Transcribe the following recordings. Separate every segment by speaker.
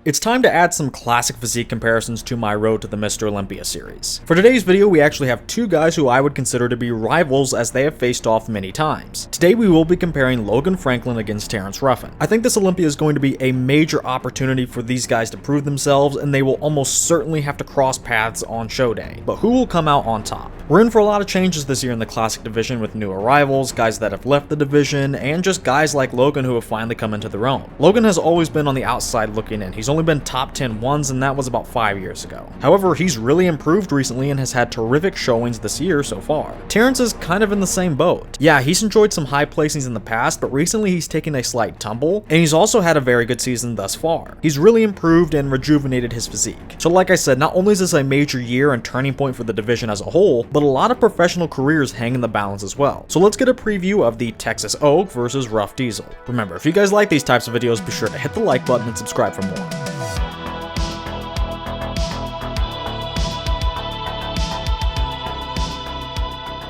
Speaker 1: It's time to add some classic physique comparisons to my Road to the Mr. Olympia series. For today's video, we actually have two guys who I would consider to be rivals as they have faced off many times. Today we will be comparing Logan Franklin against Terrence Ruffin. I think this Olympia is going to be a major opportunity for these guys to prove themselves, and they will almost certainly have to cross paths on show day. But who will come out on top? We're in for a lot of changes this year in the classic division with new arrivals, guys that have left the division, and just guys like Logan who have finally come into their own. Logan has always been on the outside looking in. He's only been top 10 once, and that was about 5 years ago. However, he's really improved recently and has had terrific showings this year so far. Terrence is kind of in the same boat. Yeah, he's enjoyed some high placings in the past, but recently he's taken a slight tumble, and he's also had a very good season thus far. He's really improved and rejuvenated his physique. So like I said, not only is this a major year and turning point for the division as a whole, but a lot of professional careers hang in the balance as well. So let's get a preview of the Texas Oak versus Rough Diesel. Remember, if you guys like these types of videos, be sure to hit the like button and subscribe for more.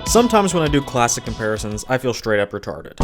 Speaker 1: Sometimes when I do classic comparisons, I feel straight up retarded.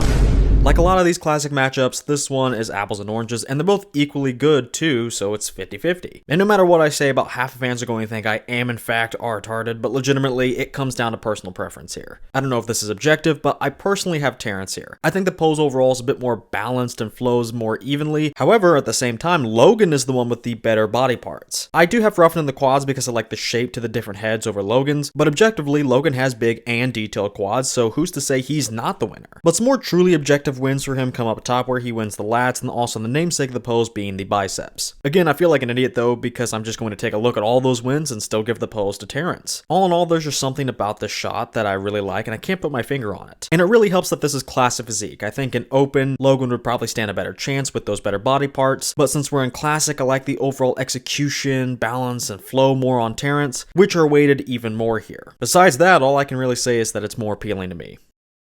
Speaker 1: Like a lot of these classic matchups, this one is apples and oranges, and they're both equally good too, so it's 50-50. And no matter what I say, about half of fans are going to think I am in fact retarded, but legitimately, it comes down to personal preference here. I don't know if this is objective, but I personally have Terrence here. I think the pose overall is a bit more balanced and flows more evenly. However, at the same time, Logan is the one with the better body parts. I do have Ruffin in the quads because I like the shape to the different heads over Logan's, but objectively, Logan has big and detailed quads, so who's to say he's not the winner? But some more truly objective wins for him come up top where he wins the lats and also the namesake of the pose being the biceps. Again, I feel like an idiot though because I'm just going to take a look at all those wins and still give the pose to Terrence. All in all, there's just something about this shot that I really like and I can't put my finger on it. And it really helps that this is classic physique. I think in open, Logan would probably stand a better chance with those better body parts, but since we're in classic, I like the overall execution, balance, and flow more on Terrence, which are weighted even more here. Besides that, all I can really say is that it's more appealing to me.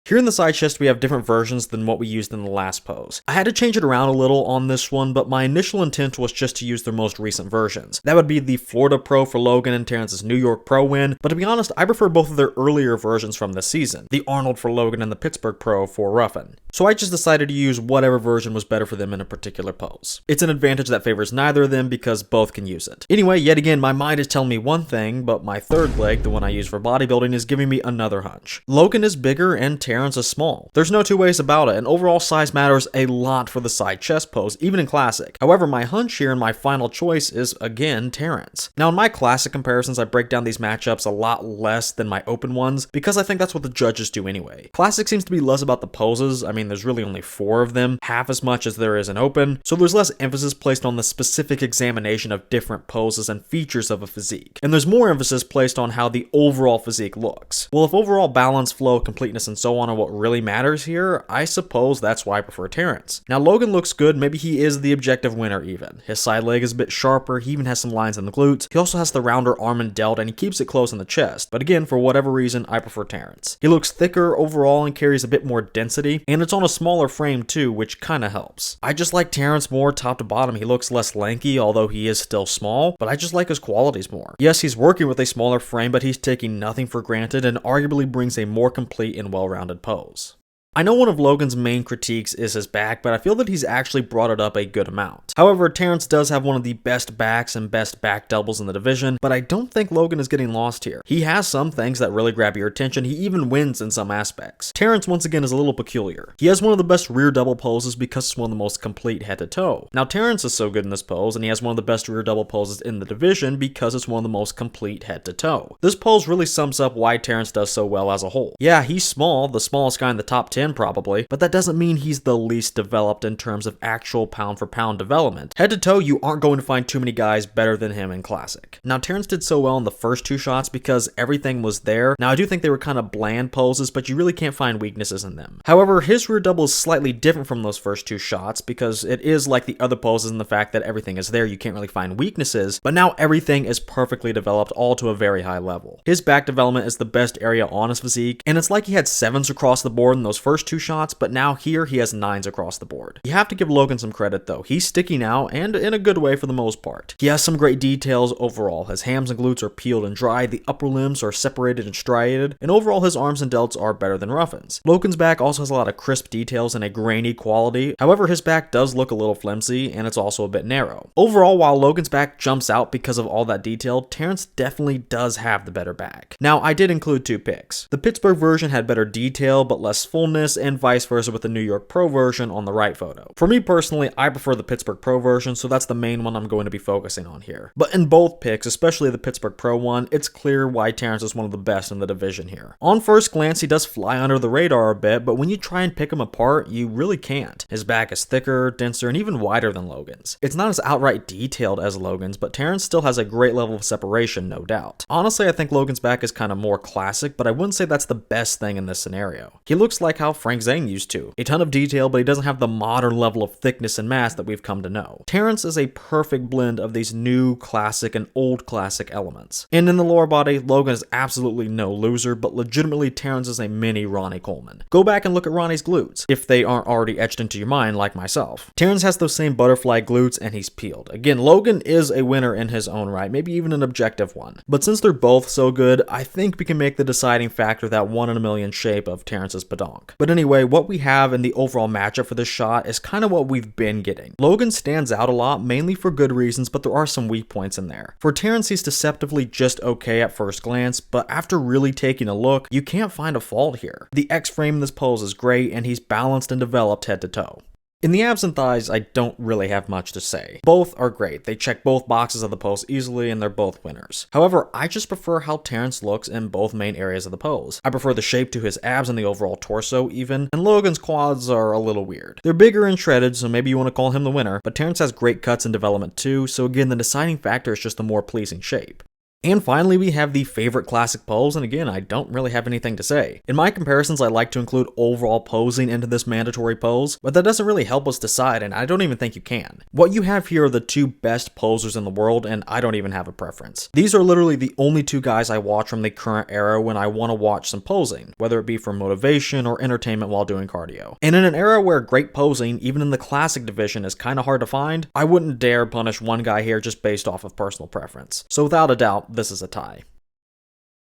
Speaker 1: Here in the side chest, we have different versions than what we used in the last pose. I had to change it around a little on this one, but my initial intent was just to use their most recent versions. That would be the Florida Pro for Logan and Terrence's New York Pro win, but to be honest, I prefer both of their earlier versions from this season, the Arnold for Logan and the Pittsburgh Pro for Ruffin. So I just decided to use whatever version was better for them in a particular pose. It's an advantage that favors neither of them because both can use it. Anyway, yet again, my mind is telling me one thing, but my third leg, the one I use for bodybuilding, is giving me another hunch. Logan is bigger and Terrence is small. There's no two ways about it, and overall size matters a lot for the side chest pose, even in classic. However, my hunch here and my final choice is, again, Terrence. Now, in my classic comparisons, I break down these matchups a lot less than my open ones, because I think that's what the judges do anyway. Classic seems to be less about the poses. I mean, there's really only 4 of them, half as much as there is in open, so there's less emphasis placed on the specific examination of different poses and features of a physique. And there's more emphasis placed on how the overall physique looks. Well, if overall balance, flow, completeness, and so on are what really matters here, I suppose that's why I prefer Terrence. Now, Logan looks good. Maybe he is the objective winner even. His side leg is a bit sharper. He even has some lines in the glutes. He also has the rounder arm and delt, and he keeps it close in the chest. But again, for whatever reason, I prefer Terrence. He looks thicker overall and carries a bit more density, and it's on a smaller frame too, which kind of helps. I just like Terrence more top to bottom. He looks less lanky, although he is still small, but I just like his qualities more. Yes, he's working with a smaller frame, but he's taking nothing for granted and arguably brings a more complete and well-rounded pose. I know one of Logan's main critiques is his back, but I feel that he's actually brought it up a good amount. However, Terrence does have one of the best backs and best back doubles in the division, but I don't think Logan is getting lost here. He has some things that really grab your attention. He even wins in some aspects. Terrence, once again, is a little peculiar. He has one of the best rear double poses because it's one of the most complete head to toe. Now, Terrence is so good in this pose, and he has one of the best rear double poses in the division because it's one of the most complete head to toe. This pose really sums up why Terrence does so well as a whole. Yeah, he's small, the smallest guy in the top 10 probably, but that doesn't mean he's the least developed in terms of actual pound for pound development. Head to toe, you aren't going to find too many guys better than him in classic. Now, Terrence did so well in the first 2 shots because everything was there. Now, I do think they were kind of bland poses, but you really can't find weaknesses in them. However, his rear double is slightly different from those first 2 shots because it is like the other poses in the fact that everything is there. You can't really find weaknesses, but now everything is perfectly developed, all to a very high level. His back development is the best area on his physique, and it's like he had 7s across the board in those first first 2 shots, but now here he has 9s across the board. You have to give Logan some credit though. He's sticking out, and in a good way for the most part. He has some great details overall. His hams and glutes are peeled and dry, the upper limbs are separated and striated, and overall his arms and delts are better than Ruffin's. Logan's back also has a lot of crisp details and a grainy quality. However, his back does look a little flimsy, and it's also a bit narrow. Overall, while Logan's back jumps out because of all that detail, Terrence definitely does have the better back. Now, I did include 2 pics. The Pittsburgh version had better detail but less fullness, and vice versa with the New York Pro version on the right photo. For me personally, I prefer the Pittsburgh Pro version, so that's the main one I'm going to be focusing on here. But in both pics, especially the Pittsburgh Pro one, it's clear why Terrence is one of the best in the division here. On first glance, he does fly under the radar a bit, but when you try and pick him apart, you really can't. His back is thicker, denser, and even wider than Logan's. It's not as outright detailed as Logan's, but Terrence still has a great level of separation, no doubt. Honestly, I think Logan's back is kind of more classic, but I wouldn't say that's the best thing in this scenario. He looks like how Frank Zane used to. A ton of detail, but he doesn't have the modern level of thickness and mass that we've come to know. Terrence is a perfect blend of these new classic and old classic elements. And in the lower body, Logan is absolutely no loser, but legitimately Terrence is a mini Ronnie Coleman. Go back and look at Ronnie's glutes, if they aren't already etched into your mind like myself. Terrence has those same butterfly glutes and he's peeled. Again, Logan is a winner in his own right, maybe even an objective one. But since they're both so good, I think we can make the deciding factor that 1 in a million shape of Terrence's badonk. But anyway, what we have in the overall matchup for this shot is kind of what we've been getting. Logan stands out a lot, mainly for good reasons, but there are some weak points in there. For Terrence, he's deceptively just okay at first glance, but after really taking a look, you can't find a fault here. The X-frame in this pose is great, and he's balanced and developed head to toe. In the abs and thighs, I don't really have much to say. Both are great. They check both boxes of the pose easily, and they're both winners. However, I just prefer how Terrence looks in both main areas of the pose. I prefer the shape to his abs and the overall torso even, and Logan's quads are a little weird. They're bigger and shredded, so maybe you want to call him the winner, but Terrence has great cuts and development too, so again, the deciding factor is just the more pleasing shape. And finally, we have the favorite classic pose, and again, I don't really have anything to say. In my comparisons, I like to include overall posing into this mandatory pose, but that doesn't really help us decide, and I don't even think you can. What you have here are the 2 best posers in the world, and I don't even have a preference. These are literally the only 2 guys I watch from the current era when I want to watch some posing, whether it be for motivation or entertainment while doing cardio. And in an era where great posing, even in the classic division, is kind of hard to find, I wouldn't dare punish one guy here just based off of personal preference. So without a doubt, this is a tie.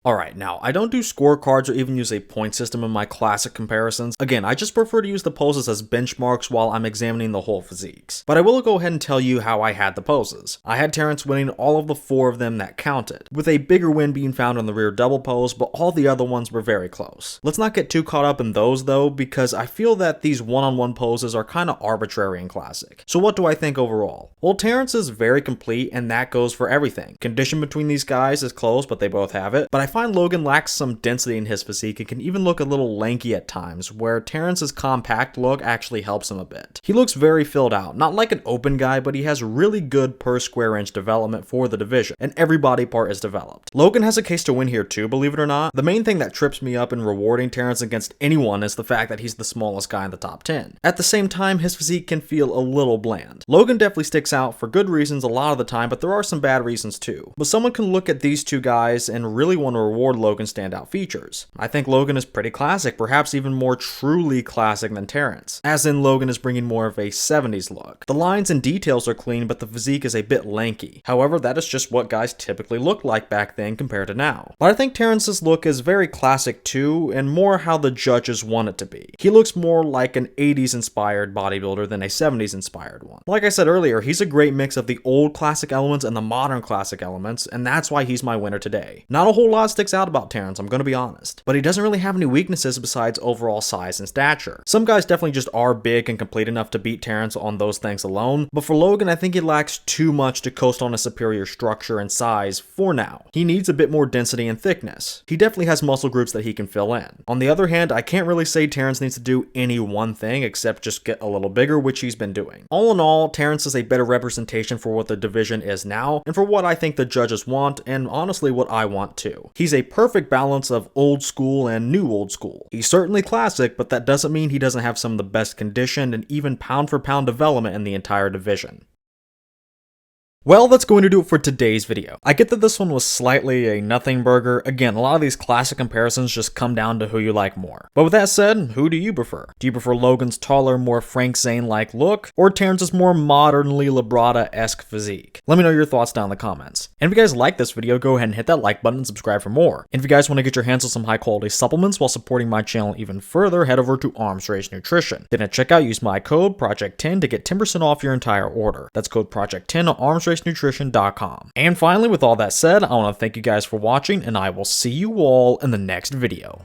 Speaker 1: Alright, now, I don't do scorecards or even use a point system in my classic comparisons. Again, I just prefer to use the poses as benchmarks while I'm examining the whole physiques. But I will go ahead and tell you how I had the poses. I had Terrence winning all of the 4 of them that counted, with a bigger win being found on the rear double pose, but all the other ones were very close. Let's not get too caught up in those though, because I feel that these one-on-one poses are kind of arbitrary and classic. So what do I think overall? Well, Terrence is very complete, and that goes for everything. Condition between these guys is close, but they both have it. But I find Logan lacks some density in his physique and can even look a little lanky at times, where Terrence's compact look actually helps him a bit. He looks very filled out, not like an open guy, but he has really good per square inch development for the division, and every body part is developed. Logan has a case to win here too, believe it or not. The main thing that trips me up in rewarding Terrence against anyone is the fact that he's the smallest guy in the top 10. At the same time, his physique can feel a little bland. Logan definitely sticks out for good reasons a lot of the time, but there are some bad reasons too. But someone can look at these 2 guys and really want to reward Logan's standout features. I think Logan is pretty classic, perhaps even more truly classic than Terrence, as in Logan is bringing more of a 70s look. The lines and details are clean, but the physique is a bit lanky. However, that is just what guys typically looked like back then compared to now. But I think Terrence's look is very classic too, and more how the judges want it to be. He looks more like an 80s inspired bodybuilder than a 70s inspired one. Like I said earlier, he's a great mix of the old classic elements and the modern classic elements, and that's why he's my winner today. Not a whole lot sticks out about Terrence, I'm gonna be honest, but he doesn't really have any weaknesses besides overall size and stature. Some guys definitely just are big and complete enough to beat Terrence on those things alone, but for Logan, I think he lacks too much to coast on a superior structure and size for now. He needs a bit more density and thickness. He definitely has muscle groups that he can fill in. On the other hand, I can't really say Terrence needs to do any one thing except just get a little bigger, which he's been doing. All in all, Terrence is a better representation for what the division is now, and for what I think the judges want, and honestly what I want too. He's a perfect balance of old school and new old school. He's certainly classic, but that doesn't mean he doesn't have some of the best conditioned and even pound for pound development in the entire division. Well, that's going to do it for today's video. I get that this one was slightly a nothing burger. Again, a lot of these classic comparisons just come down to who you like more. But with that said, who do you prefer? Do you prefer Logan's taller, more Frank Zane-like look, or Terrence's more modernly Labrada-esque physique? Let me know your thoughts down in the comments. And if you guys like this video, go ahead and hit that like button and subscribe for more. And if you guys want to get your hands on some high quality supplements while supporting my channel even further, head over to Arms Race Nutrition. Then at checkout, use my code PROJECT10 to get 10% off your entire order. That's code PROJECT10 on armsracenutrition.com. And finally, with all that said, I want to thank you guys for watching, and I will see you all in the next video.